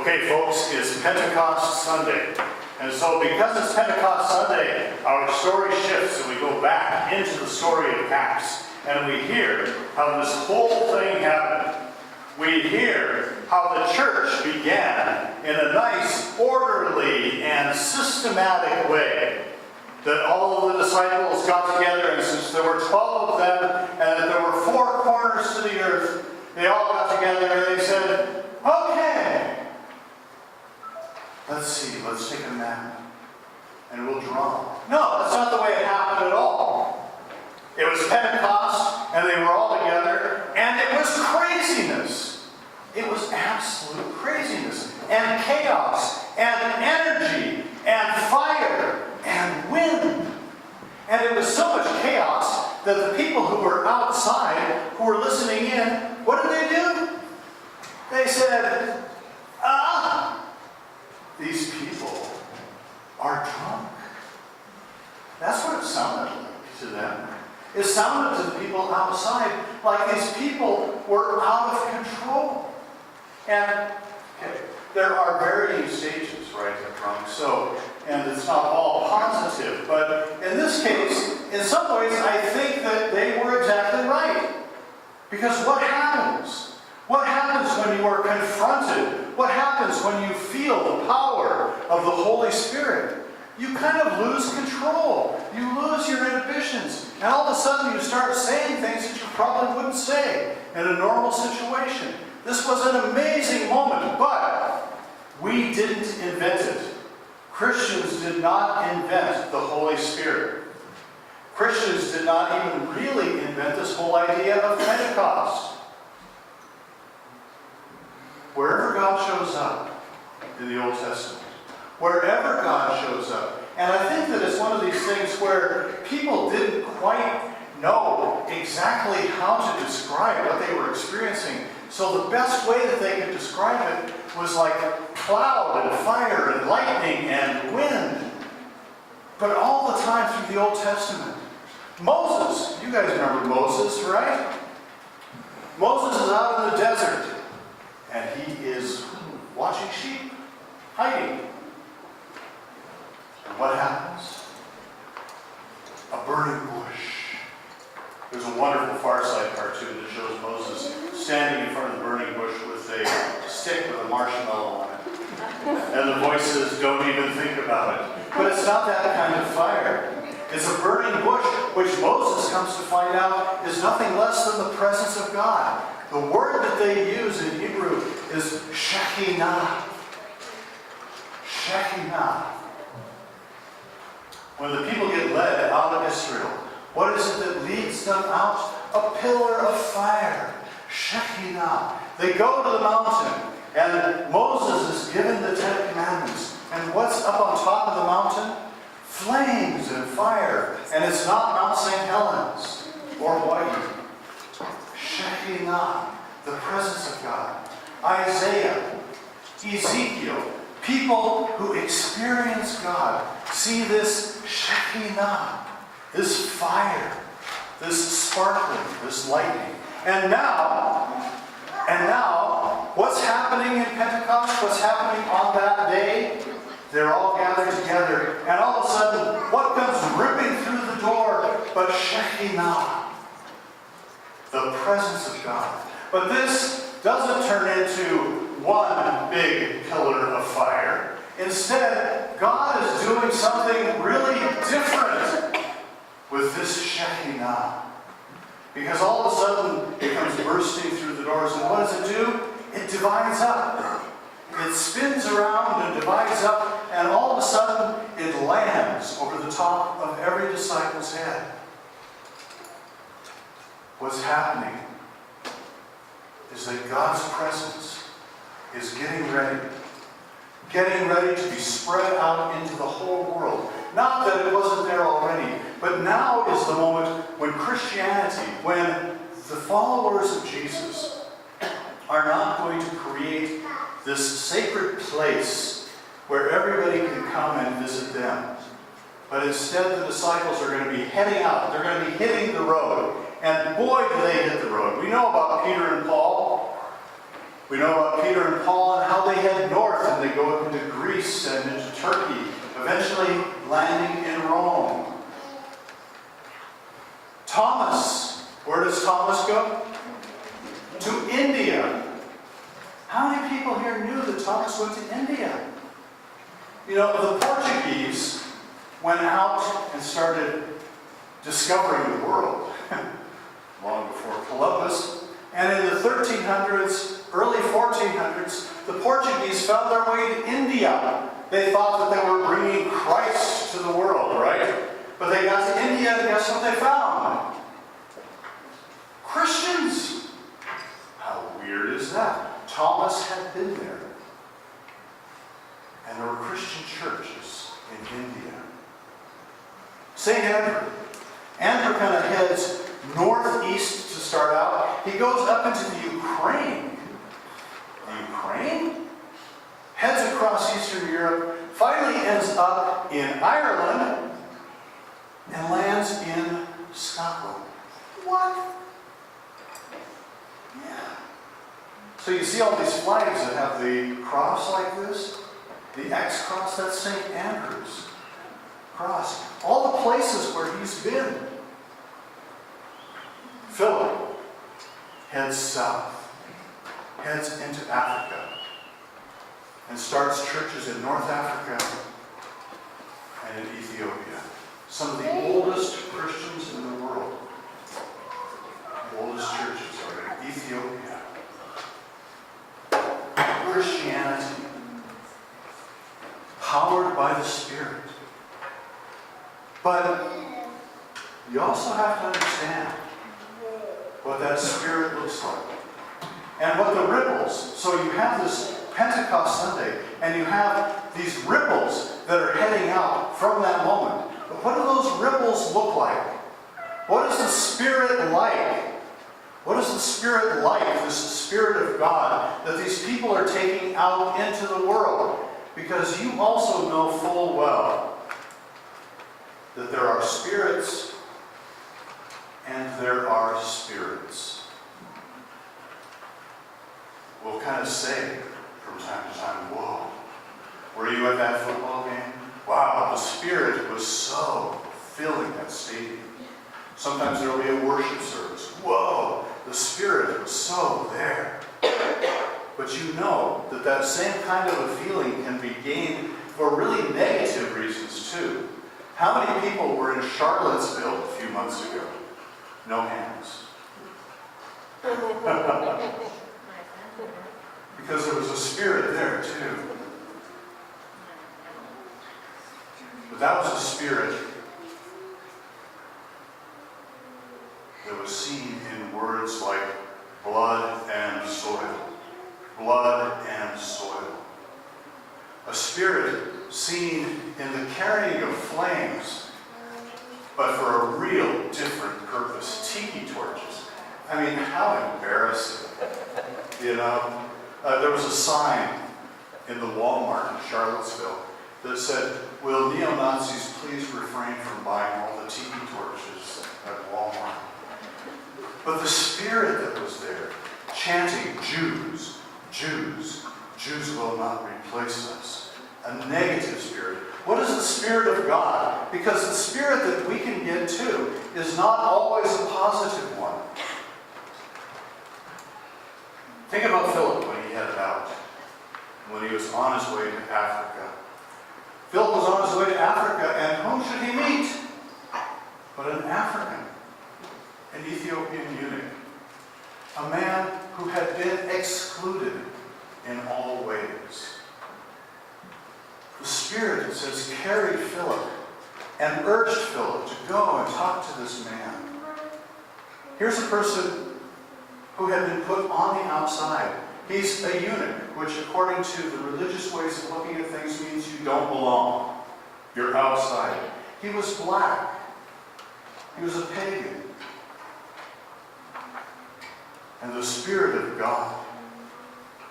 Okay, folks, it's Pentecost Sunday. And so because it's Pentecost Sunday, our story shifts and we go back into the story of Acts. And we hear how this whole thing happened. We hear how the church began in a nice, orderly, and systematic way. That all of the disciples got together, and since there were 12 of them, and that there were 4 corners to the earth, they all got together and they said, okay, let's take a nap, and we'll draw. No, that's not the way it happened at all. It was Pentecost, and they were all together, and it was craziness. It was absolute craziness, and chaos, and energy, and fire, and wind. And it was so much chaos that the people who were outside, who were listening in, what did they do? They said, these people are drunk. That's what it sounded like to them. It sounded to the people outside like these people were out of control. And there are varying stages, right, of drunk. And it's not all positive. But in this case, in some ways, I think that they were exactly right. Because what happens? What happens when you are confronted? What happens when you feel the power of the Holy Spirit? You kind of lose control. You lose your inhibitions. And all of a sudden you start saying things that you probably wouldn't say in a normal situation. This was an amazing moment, but we didn't invent it. Christians did not invent the Holy Spirit. Christians did not even really invent this whole idea of Pentecost. Wherever God shows up in the Old Testament, wherever God shows up, and I think that it's one of these things where people didn't quite know exactly how to describe what they were experiencing. So the best way that they could describe it was like cloud and fire and lightning and wind. But all the time through the Old Testament. Moses, you guys remember Moses, right? Moses is out in the desert. And he is watching sheep, hiding. And what happens? A burning bush. There's a wonderful Far Side cartoon that shows Moses standing in front of the burning bush with a stick with a marshmallow on it. And the voice says, don't even think about it. But it's not that kind of fire. It's a burning bush, which Moses comes to find out is nothing less than the presence of God. The word that they use in Hebrew is Shekinah. Shekinah. When the people get led out of Israel, what is it that leads them out? A pillar of fire. Shekinah. They go to the mountain, and Moses is given the 10 Commandments. And what's up on top of the mountain? Flames and fire. And it's not Mount St. Helens or Hawaii. Shekinah, the presence of God. Isaiah, Ezekiel, people who experience God see this Shekinah, this fire, this sparkling, this lightning. And now, what's happening in Pentecost? What's happening on that day? They're all gathered together, and all of a sudden, what comes ripping through the door but Shekinah? The presence of God. But this doesn't turn into one big pillar of fire. Instead, God is doing something really different with this Shekinah. Because all of a sudden, it comes bursting through the doors, and what does it do? It divides up. It spins around and divides up, and all of a sudden, it lands over the top of every disciple's head. What's happening is that God's presence is getting ready to be spread out into the whole world. Not that it wasn't there already, but now is the moment when Christianity, when the followers of Jesus are not going to create this sacred place where everybody can come and visit them. But instead the disciples are going to be heading out. They're going to be hitting the road. And boy, do they hit the road. We know about Peter and Paul. We know about Peter and Paul and how they head north and they go up into Greece and into Turkey, eventually landing in Rome. Thomas, where does Thomas go? To India. How many people here knew that Thomas went to India? You know, the Portuguese went out and started discovering the world long before Columbus. And in the 1300s, early 1400s, the Portuguese found their way to India. They thought that they were bringing Christ to the world, right? But they got to India and guess what they found? Christians. How weird is that? Thomas had been there. And there were Christian churches in India. St. Andrew. Andrew kind of heads northeast to start out. He goes up into the Ukraine. The Ukraine? Heads across Eastern Europe, finally ends up in Ireland, and lands in Scotland. What? Yeah. So you see all these flags that have the cross like this? The X cross, that's St. Andrew's cross. All the places where he's been. Philip heads south, heads into Africa, and starts churches in North Africa and in Ethiopia. Some of the oldest Christians in the world. The oldest churches are in Ethiopia. Christianity, powered by the Spirit. But you also have to understand what that Spirit looks like. And what the ripples, so you have this Pentecost Sunday, and you have these ripples that are heading out from that moment. But what do those ripples look like? What is the Spirit like? What is the Spirit like, this Spirit of God, that these people are taking out into the world? Because you also know full well that there are spirits and there are spirits. We'll kind of say from time to time, whoa, were you at that football game? Wow, the Spirit was so filling that stadium. Sometimes there will be a worship service. Whoa, the Spirit was so there. But you know that that same kind of a feeling can be gained for really negative reasons too. How many people were in Charlottesville a few months ago? No hands. Because there was a Spirit there too. But that was a Spirit that was seen in words like blood and soil. Blood and soil. A Spirit seen in the carrying of flames, but for a real different purpose. Tiki torches. I mean, how embarrassing. You know? There was a sign in the Walmart in Charlottesville that said, "Will neo-Nazis please refrain from buying all the tiki torches at Walmart?" But the Spirit that was there, chanting, "Jews, Jews, Jews will not replace us." A negative spirit. What is the Spirit of God? Because the Spirit that we can get to is not always a positive one. Think about Philip when he headed out, when he was on his way to Africa. Philip was on his way to Africa, and whom should he meet? But an African, an Ethiopian eunuch, a man who had been excluded in all ways. The Spirit, it says, carried Philip and urged Philip to go and talk to this man. Here's a person who had been put on the outside. He's a eunuch, which according to the religious ways of looking at things means you don't belong. You're outside. He was black. He was a pagan. And the Spirit of God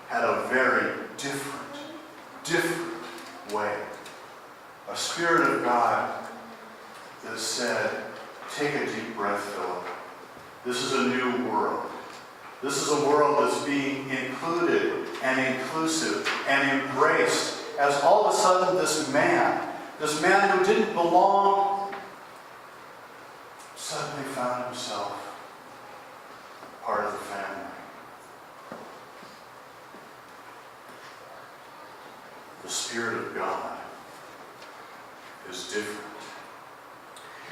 had a very different way. A Spirit of God that said, take a deep breath, Philip. This is a new world. This is a world that's being included and inclusive and embraced as all of a sudden this man who didn't belong, suddenly found himself part of the family. The Spirit of God is different.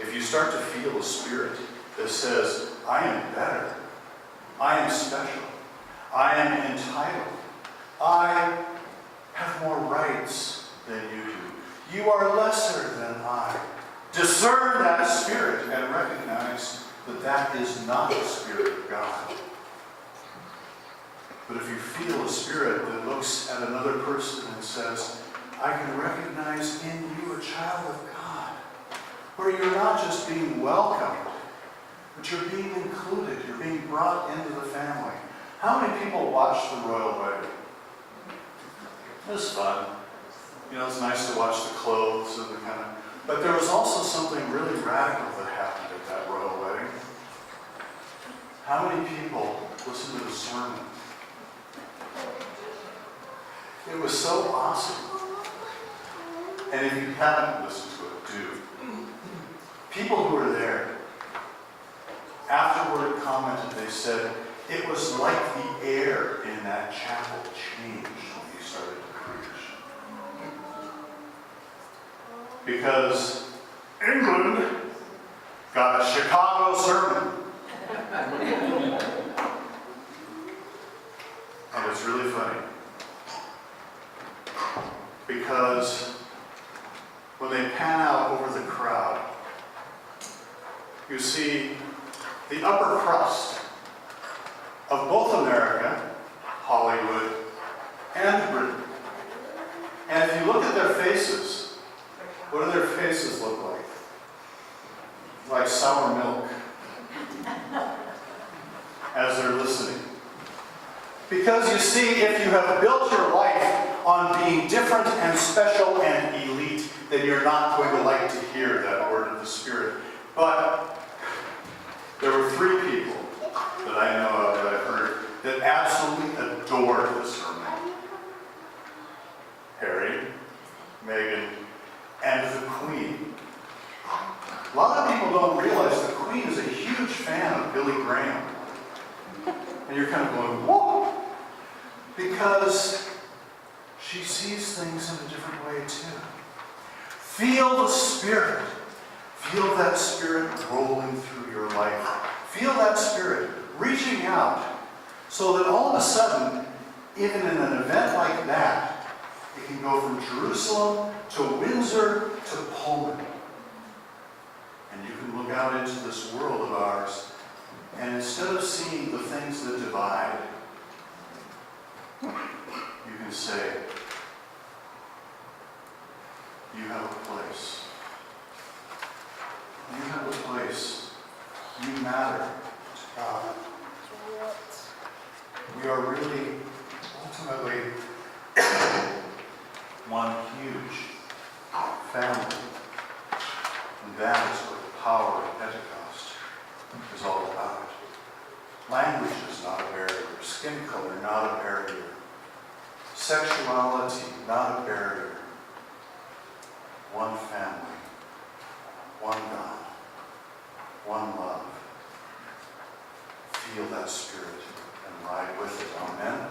If you start to feel a spirit that says, I am better, I am special, I am entitled, I have more rights than you do, you are lesser than I, discern that spirit and recognize that that is not the Spirit of God. But if you feel a spirit that looks at another person and says, I can recognize in you a child of God, where you're not just being welcomed, but you're being included, you're being brought into the family. How many people watched the royal wedding? It was fun. You know, it's nice to watch the clothes and the kind of... But there was also something really radical that happened at that royal wedding. How many people listened to the sermon? It was so awesome. And if you haven't listened to it, do. People who were there afterward commented, they said, it was like the air in that chapel changed when he started to preach. Because England got a Chicago sermon. And it's really funny. Because when they pan out over the crowd, you see the upper crust of both America, Hollywood, and Britain. And if you look at their faces, what do their faces look like? Like sour milk as they're listening. Because you see, if you have built your life on being different and special and elite, then you're not going to like to hear that word of the Spirit. But there were three people that I know of, that I've heard, that absolutely adored the sermon. Harry, Meghan, and the Queen. A lot of people don't realize the Queen is a huge fan of Billy Graham. And you're kind of going, whoa! Because she sees things in a different way too. Feel the Spirit. Feel that Spirit rolling through your life. Feel that Spirit reaching out so that all of a sudden, even in an event like that, it can go from Jerusalem to Windsor to Pullman. And you can look out into this world of ours, and instead of seeing the things that divide, you can say, you have a place. You have a place. You matter to God. We are really, ultimately, one huge family. And that is what the power of Pentecost is all about. Language is not a barrier. Skin color, not a barrier. Sexuality, not a barrier. One family, one God, one love. Feel that Spirit and ride with it. Amen.